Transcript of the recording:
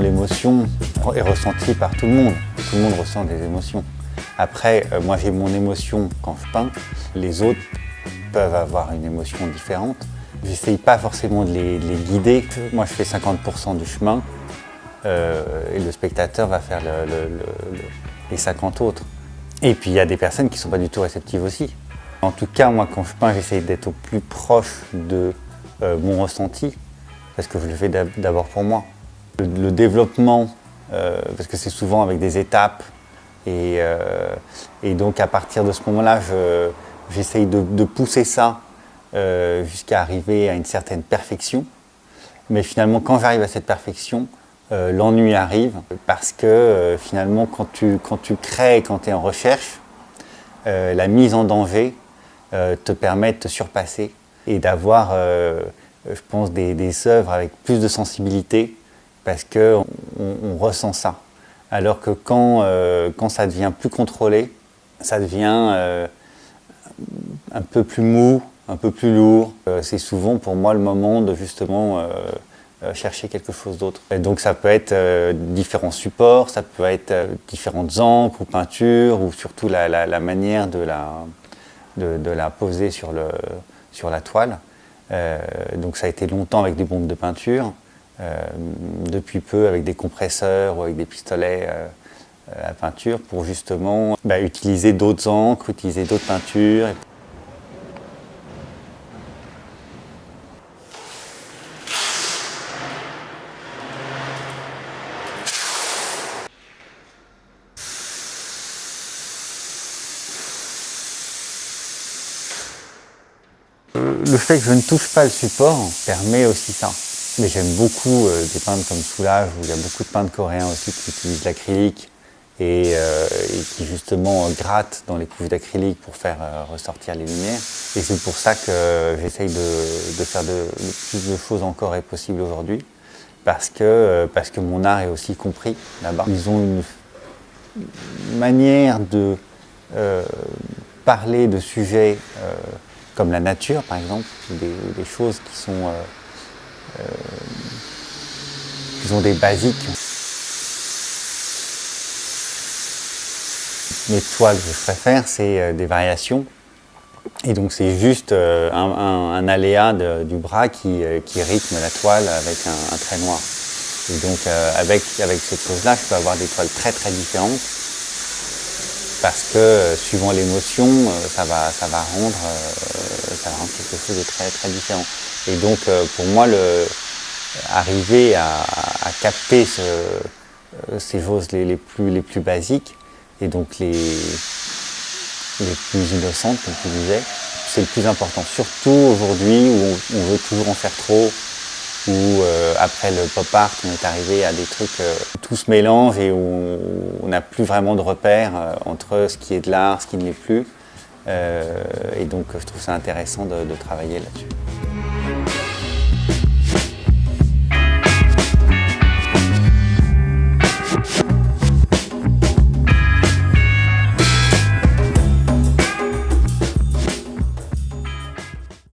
l'émotion est ressentie par tout le monde. Tout le monde ressent des émotions. Après, moi j'ai mon émotion quand je peins. Les autres peuvent avoir une émotion différente. J'essaye pas forcément de les guider. Moi je fais 50% du chemin et le spectateur va faire les 50 autres. Et puis il y a des personnes qui ne sont pas du tout réceptives aussi. En tout cas, moi quand je peins, j'essaye d'être au plus proche de mon ressenti, parce que je le fais d'abord pour moi. Le développement, parce que c'est souvent avec des étapes, et donc à partir de ce moment-là, j'essaye de pousser ça jusqu'à arriver à une certaine perfection. Mais finalement, quand j'arrive à cette perfection, l'ennui arrive, parce que finalement, quand tu crées, quand tu es en recherche, la mise en danger te permet de te surpasser et d'avoir, je pense, des œuvres avec plus de sensibilité, parce qu'on ressent ça. Alors que quand ça devient plus contrôlé, ça devient un peu plus mou, un peu plus lourd. C'est souvent pour moi le moment de justement chercher quelque chose d'autre. Donc ça peut être différents supports, ça peut être différentes encres ou peintures, ou surtout la manière de la poser sur la toile. Donc ça a été longtemps avec des bombes de peinture, depuis peu avec des compresseurs ou avec des pistolets à peinture pour justement utiliser d'autres encres, utiliser d'autres peintures. Le fait que je ne touche pas le support permet aussi ça. Mais j'aime beaucoup des peintres comme Soulage, où il y a beaucoup de peintres coréens aussi qui utilisent l'acrylique et qui justement grattent dans les couches d'acrylique pour faire ressortir les lumières. Et c'est pour ça que j'essaye de faire le plus de choses encore est possible aujourd'hui, parce que mon art est aussi compris là-bas. Ils ont une manière de parler de sujets comme la nature, par exemple, des choses qui ont des basiques. Les toiles que je préfère, c'est des variations. Et donc c'est juste un aléa du bras qui rythme la toile avec un trait noir. Et donc avec cette chose-là, je peux avoir des toiles très très différentes, parce que suivant l'émotion, ça va rendre quelque chose de très très différent. Et donc pour moi, arriver à capter ces choses les plus basiques, et donc les plus innocentes, comme tu disais, c'est le plus important. Surtout aujourd'hui où on veut toujours en faire trop, où après le pop art, on est arrivé à des trucs où tout se mélange et où on n'a plus vraiment de repères entre ce qui est de l'art, ce qui ne l'est plus. Et donc je trouve ça intéressant de travailler là-dessus.